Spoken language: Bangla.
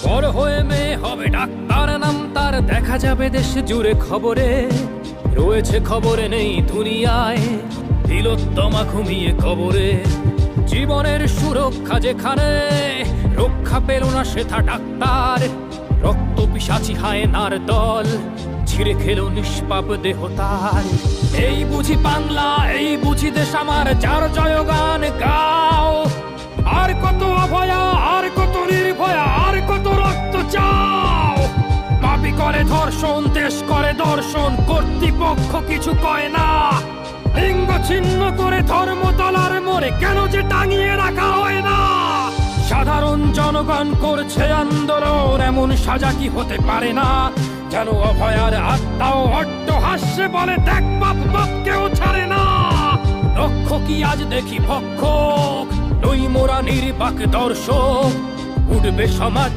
বড় হয়ে মেয়ে হবে ডাক্তার, নাম তার দেখা যাবে দেশ জুড়ে খবরে। রয়েছে খবরে নেই দুনিয়ায়, তিলোত্তমা ঘুমিয়ে কবরে। জীবনের সুরক্ষা যেখানে, রক্ষা পেল না সেথা ডাক্তার। রক্ত পিশাচি হায়নার দল, ছিঁড়ে খেলো নিষ্পাপ দেহ তার। এই বুঝি বাংলা, এই বুঝি দেশ আমার, যার জয়গান গাও। আর কত অভয়া, আর কত নির্ভয়া, আর কত রক্ত চাও। পাপী করে ধর্ষণ, দেশ করে দর্শন, কর্তৃপক্ষ কিছু কয় না। লিঙ্গ ছিন্ন করে ধর্ম তলার মোড়ে কেন যে টাঙিয়ে রাখা হয় না। সাধারণ জনগণ করছে আন্দোলন, এমন সাজা কি হতে পারে না। যেন অভয়ার আত্মাও অট্ট হাস্যে বলে, দেখ বাপ বাপ কেউ ছাড়ে না। লক্ষ কি আজ দেখি ভক্ষক, নই মোরা নির্বাক দর্শক। উঠবে সমাজ